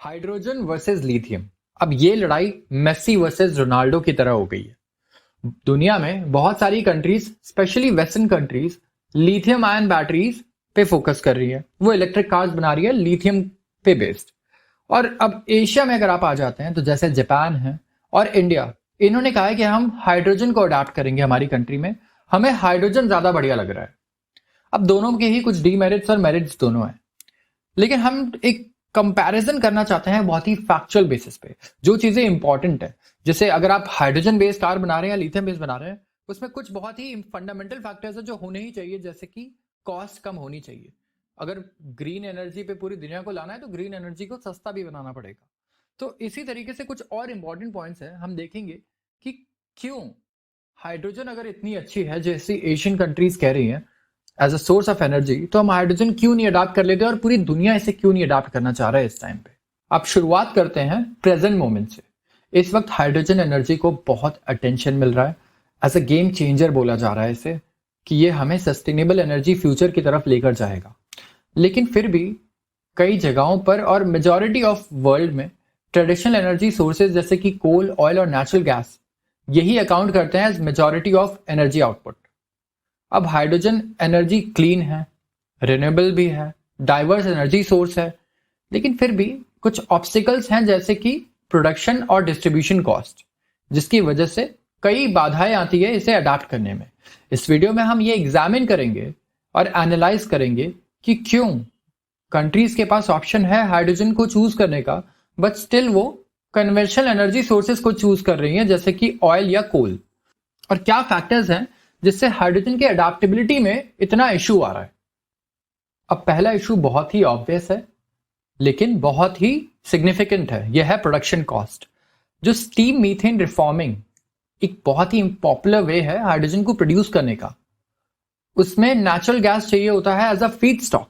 Hydrogen versus lithium. अब ये लड़ाई मेसी वर्सेस रोनाल्डो की तरह हो गई है। दुनिया में बहुत सारी countries, specially western countries, lithium ion batteries पे फोकस कर रही है। वो इलेक्ट्रिक कार्स बना रही है लिथियम पे बेस्ड। और अब एशिया में अगर आप आ जाते हैं तो जैसे जापान है और इंडिया, इन्होंने कहा है कि हम हाइड्रोजन को अडॉप्ट करेंगे हमारी कंट्री में। हमें हाइड्रोजन ज्यादा बढ़िया लग रहा है। अब दोनों के ही कुछ डीमेरिट्स और मेरिट्स दोनों हैं, लेकिन हम एक कंपैरिजन करना चाहते हैं बहुत ही फैक्चुअल बेसिस पे, जो चीजें इंपॉर्टेंट है। जैसे अगर आप हाइड्रोजन बेस्ड कार बना रहे हैं या लिथियम बेस्ड बना रहे हैं, उसमें कुछ बहुत ही फंडामेंटल फैक्टर्स है जो होने ही चाहिए, जैसे कि कॉस्ट कम होनी चाहिए। अगर ग्रीन एनर्जी पे पूरी दुनिया को लाना है तो ग्रीन एनर्जी को सस्ता भी बनाना पड़ेगा। तो इसी तरीके से कुछ और इंपॉर्टेंट पॉइंट्स हैं, हम देखेंगे कि क्यों हाइड्रोजन अगर इतनी अच्छी है जैसी एशियन कंट्रीज कह रही हैं as a source of energy, तो हम हाइड्रोजन क्यों नहीं अडॉप्ट कर लेते और पूरी दुनिया इसे क्यों नहीं अडॉप्ट करना चाह रहा है इस टाइम पे। अब शुरुआत करते हैं प्रेजेंट मोमेंट से। इस वक्त हाइड्रोजन एनर्जी को बहुत अटेंशन मिल रहा है, एज अ गेम चेंजर बोला जा रहा है इसे, कि ये हमें सस्टेनेबल एनर्जी फ्यूचर की तरफ लेकर जाएगा। लेकिन फिर भी कई जगहों पर और मेजॉरिटी ऑफ वर्ल्ड में ट्रेडिशनल एनर्जी सोर्सेज जैसे कि कोल, ऑयल और नेचुरल गैस, यही अकाउंट करते हैं as majority of energy output. अब हाइड्रोजन एनर्जी क्लीन है, रिन्यूएबल भी है, डाइवर्स एनर्जी सोर्स है, लेकिन फिर भी कुछ ऑब्स्टिकल्स हैं जैसे कि प्रोडक्शन और डिस्ट्रीब्यूशन कॉस्ट, जिसकी वजह से कई बाधाएं आती है इसे अडॉप्ट करने में। इस वीडियो में हम ये एग्जामिन करेंगे और एनालाइज करेंगे कि क्यों कंट्रीज के पास ऑप्शन है हाइड्रोजन को चूज करने का, बट स्टिल वो कन्वेंशनल एनर्जी सोर्सेज को चूज कर रही हैं जैसे कि ऑयल या कोल, और क्या फैक्टर्स हैं जिससे हाइड्रोजन के अडॉप्टेबिलिटी में इतना इशू आ रहा है। अब पहला इशू बहुत ही ऑब्वियस है लेकिन बहुत ही सिग्निफिकेंट है, यह है प्रोडक्शन कॉस्ट। जो स्टीम मीथेन रिफॉर्मिंग एक बहुत ही पॉपुलर वे है हाइड्रोजन को प्रोड्यूस करने का, उसमें नेचुरल गैस चाहिए होता है एज अ फीड स्टॉक,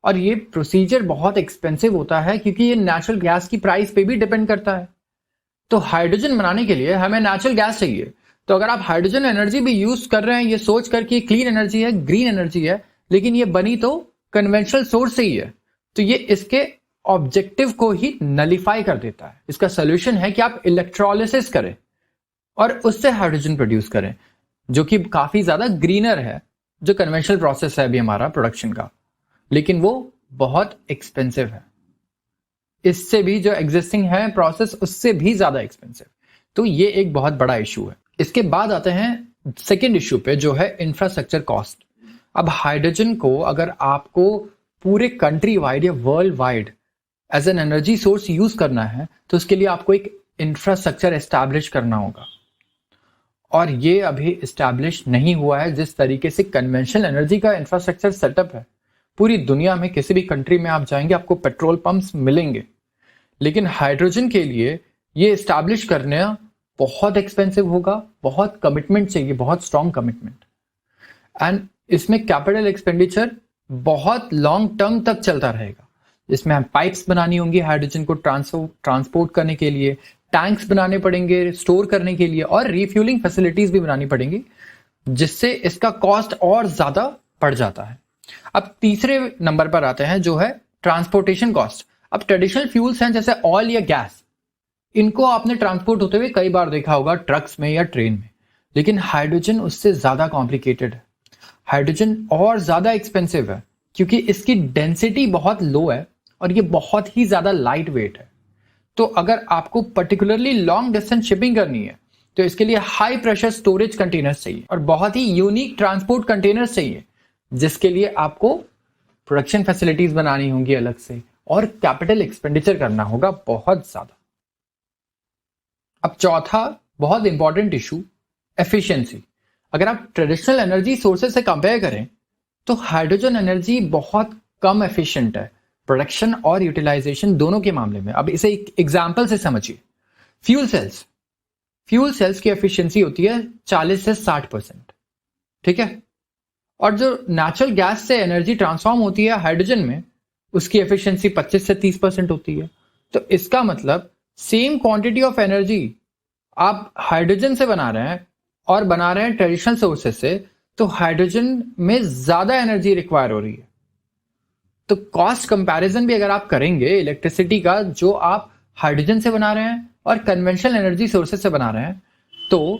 और ये प्रोसीजर बहुत एक्सपेंसिव होता है क्योंकि ये नेचुरल गैस की प्राइस पे भी डिपेंड करता है। तो हाइड्रोजन बनाने के लिए हमें नेचुरल गैस चाहिए। तो अगर आप हाइड्रोजन एनर्जी भी यूज कर रहे हैं ये सोच कर कि क्लीन एनर्जी है, ग्रीन एनर्जी है, लेकिन ये बनी तो कन्वेंशनल सोर्स से ही है, तो ये इसके ऑब्जेक्टिव को ही नलिफाई कर देता है। इसका सोल्यूशन है कि आप इलेक्ट्रोलिसिस करें और उससे हाइड्रोजन प्रोड्यूस करें, जो कि काफी ज्यादा ग्रीनर है जो कन्वेंशनल प्रोसेस है अभी हमारा प्रोडक्शन का, लेकिन वो बहुत एक्सपेंसिव है। इससे भी जो एग्जिस्टिंग है प्रोसेस उससे भी ज्यादा एक्सपेंसिव। तो ये एक बहुत बड़ा इशू है। इसके बाद आते हैं सेकेंड इशू पे, जो है इंफ्रास्ट्रक्चर कॉस्ट। अब हाइड्रोजन को अगर आपको पूरे कंट्री वाइड या world wide as an energy source use करना है तो उसके लिए आपको एक इंफ्रास्ट्रक्चर एस्टैब्लिश करना होगा, और ये अभी एस्टैब्लिश नहीं हुआ है। जिस तरीके से कन्वेंशनल एनर्जी का इंफ्रास्ट्रक्चर सेटअप है, पूरी दुनिया में किसी भी कंट्री में आप जाएंगे आपको पेट्रोल पंप्स मिलेंगे, लेकिन हाइड्रोजन के लिए ये एस्टैब्लिश करना बहुत एक्सपेंसिव होगा, बहुत कमिटमेंट चाहिए, बहुत स्ट्रॉन्ग कमिटमेंट, एंड इसमें कैपिटल एक्सपेंडिचर बहुत लॉन्ग टर्म तक चलता रहेगा। इसमें हम पाइप्स बनानी होंगी हाइड्रोजन को ट्रांसपोर्ट करने के लिए, टैंक्स बनाने पड़ेंगे स्टोर करने के लिए, और रिफ्यूलिंग फैसिलिटीज भी बनानी पड़ेंगी, जिससे इसका कॉस्ट और ज्यादा बढ़ जाता है। अब तीसरे नंबर पर आते हैं जो है ट्रांसपोर्टेशन कॉस्ट। अब ट्रेडिशनल फ्यूल्स हैं जैसे ऑयल या गैस, इनको आपने ट्रांसपोर्ट होते हुए कई बार देखा होगा ट्रक्स में या ट्रेन में, लेकिन हाइड्रोजन उससे ज्यादा कॉम्प्लिकेटेड है। हाइड्रोजन और ज्यादा एक्सपेंसिव है क्योंकि इसकी डेंसिटी बहुत लो है और ये बहुत ही ज्यादा लाइट वेट है। तो अगर आपको पर्टिकुलरली लॉन्ग डिस्टेंस शिपिंग करनी है तो इसके लिए हाई प्रेशर स्टोरेज कंटेनर्स चाहिए और बहुत ही यूनिक ट्रांसपोर्ट कंटेनर्स चाहिए, जिसके लिए आपको प्रोडक्शन फैसिलिटीज बनानी होंगी अलग से और कैपिटल एक्सपेंडिचर करना होगा बहुत ज्यादा। अब चौथा बहुत इंपॉर्टेंट इशू, एफिशिएंसी। अगर आप ट्रेडिशनल एनर्जी सोर्सेज से कंपेयर करें तो हाइड्रोजन एनर्जी बहुत कम एफिशिएंट है प्रोडक्शन और यूटिलाइजेशन दोनों के मामले में। अब इसे एक एग्जांपल से समझिए। फ्यूल सेल्स की एफिशिएंसी होती है 40 से 60%, ठीक है, और जो नेचुरल गैस से एनर्जी ट्रांसफॉर्म होती है हाइड्रोजन में, उसकी एफिशिएंसी 25 से 30% होती है। तो इसका मतलब सेम क्वांटिटी ऑफ एनर्जी आप हाइड्रोजन से बना रहे हैं और बना रहे हैं ट्रेडिशनल सोर्सेज से, तो हाइड्रोजन में ज्यादा एनर्जी रिक्वायर हो रही है। तो कॉस्ट कंपैरिजन भी अगर आप करेंगे इलेक्ट्रिसिटी का जो आप हाइड्रोजन से बना रहे हैं और कन्वेंशनल एनर्जी सोर्सेज से बना रहे हैं, तो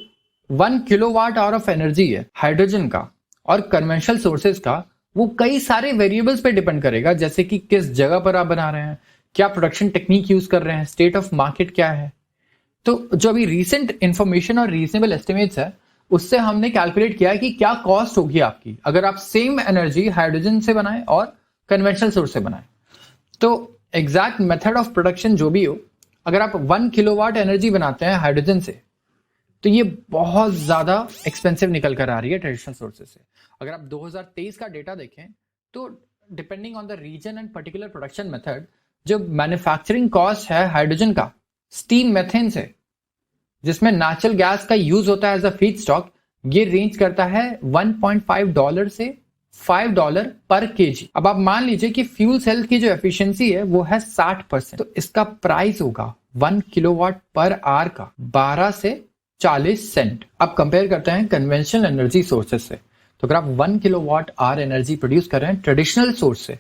1 किलोवाट आवर ऑफ एनर्जी है हाइड्रोजन का और कन्वेंशनल सोर्सेज का, वो कई सारे वेरिएबल्स पे डिपेंड करेगा, जैसे कि किस जगह पर आप बना रहे हैं, क्या प्रोडक्शन टेक्निक यूज कर रहे हैं, स्टेट ऑफ मार्केट क्या है। तो जो अभी रीसेंट इंफॉर्मेशन और रीजनेबल एस्टिमेट्स है, उससे हमने कैलकुलेट किया है कि क्या कॉस्ट होगी आपकी अगर आप सेम एनर्जी हाइड्रोजन से बनाएं और कन्वेंशनल सोर्स से बनाएं। तो एग्जैक्ट मेथड ऑफ प्रोडक्शन जो भी हो, अगर आप 1 किलोवाट एनर्जी बनाते हैं हाइड्रोजन से, तो ये बहुत ज्यादा एक्सपेंसिव निकल कर आ रही है ट्रेडिशनल सोर्सेज से। अगर आप 2023 का डेटा देखें तो depending on the region and particular production method, जो मैन्युफैक्चरिंग कॉस्ट है हाइड्रोजन का स्टीम मेथेन से, जिसमें नेचुरल गैस का यूज होता है एज अ फीड स्टॉक, ये रेंज करता है $1.5 से $5 पर केजी। अब आप मान लीजिए कि फ्यूल सेल की जो एफिशिएंसी है वो है 60%, तो इसका प्राइस होगा 1 किलोवाट पर आवर का 12 से 40 सेंट। अब कंपेयर करते हैं कन्वेंशनल एनर्जी सोर्सेज से, तो अगर आप 1 किलोवाट आवर एनर्जी प्रोड्यूस कर रहे हैं ट्रेडिशनल सोर्स से,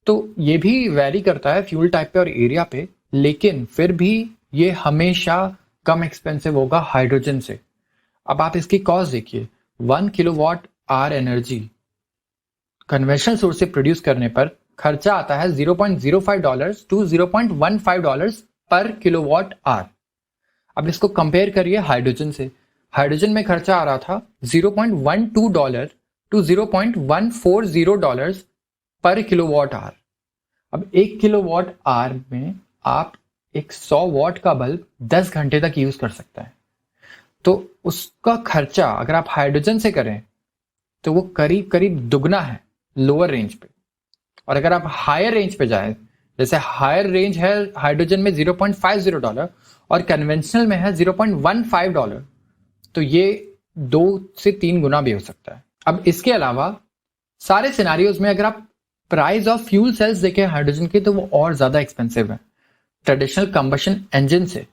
तो ये भी वेरी करता है फ्यूल टाइप पे और एरिया पे, लेकिन फिर भी ये हमेशा कम एक्सपेंसिव होगा हाइड्रोजन से। अब आप इसकी कॉस्ट देखिए, 1 kilowatt hour energy conventional source से प्रोड्यूस करने पर खर्चा आता है $0.05 टू $0.15 पर किलोवाट आवर। अब इसको कंपेयर करिए हाइड्रोजन से। हाइड्रोजन में खर्चा आ रहा था $0.12 टू $0.140 पर किलोवाट आवर। अब 1 किलोवाट आवर में आप एक 100 वॉट का बल्ब 10 घंटे तक यूज कर सकता है, तो उसका खर्चा अगर आप हाइड्रोजन से करें तो वो करीब करीब दुगना है लोअर रेंज पे। और अगर आप हायर रेंज पे जाए, जैसे हायर रेंज है हाइड्रोजन में $0.50 और कन्वेंशनल में है $0.15, तो ये 2 से 3 गुना भी हो सकता है। अब इसके अलावा सारे सिनेरियोज में अगर आप प्राइस ऑफ फ्यूल सेल्स देखें हाइड्रोजन के, तो वो और ज्यादा एक्सपेंसिव है ट्रेडिशनल कंबशन इंजन से।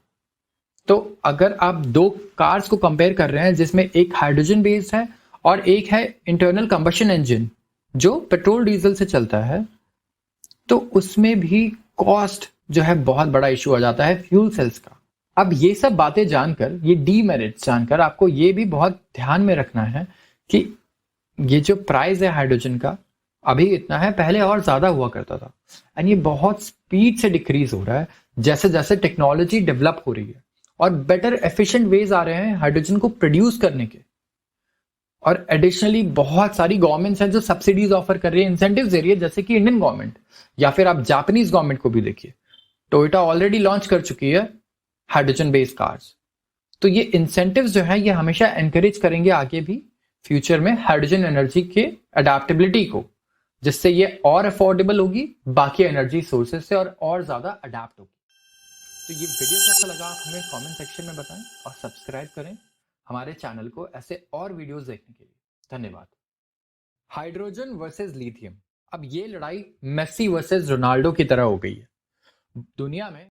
तो अगर आप दो कार्स को कंपेयर कर रहे हैं जिसमें एक हाइड्रोजन बेस्ड है और एक है इंटरनल कंबशन इंजन जो पेट्रोल डीजल से चलता है, तो उसमें भी कॉस्ट जो है बहुत बड़ा इशू आ जाता है फ्यूल सेल्स का। अब ये सब बातें जानकर, ये डीमेरिट्स जानकर, आपको ये भी बहुत ध्यान में रखना है कि ये जो प्राइस है हाइड्रोजन का अभी इतना है, पहले और ज्यादा हुआ करता था, एंड ये बहुत स्पीड से डिक्रीज हो रहा है जैसे जैसे टेक्नोलॉजी डेवलप हो रही है और बेटर एफिशिएंट वेज आ रहे हैं हाइड्रोजन को प्रोड्यूस करने के। और एडिशनली बहुत सारी गवर्नमेंट्स हैं जो सब्सिडीज ऑफर कर रही है, इंसेंटिव्स दे रही है, जैसे कि इंडियन गवर्नमेंट या फिर आप जापानीज गवर्नमेंट को भी देखिए, टोयोटा ऑलरेडी लॉन्च कर चुकी है हाइड्रोजन बेस्ड कार्स। तो ये इंसेंटिव्स जो है ये हमेशा एनकरेज करेंगे आगे भी फ्यूचर में हाइड्रोजन एनर्जी के अडेप्टेबिलिटी को, जिससे ये और अफोर्डेबल होगी बाकी एनर्जी सोर्सेज से और ज्यादा अडेप्ट होगी। तो ये वीडियो कैसा लगा आप हमें कमेंट सेक्शन में बताएं और सब्सक्राइब करें हमारे चैनल को ऐसे और वीडियोस देखने के लिए। धन्यवाद। हाइड्रोजन वर्सेस लिथियम, अब ये लड़ाई मेसी वर्सेस रोनाल्डो की तरह हो गई है। दुनिया में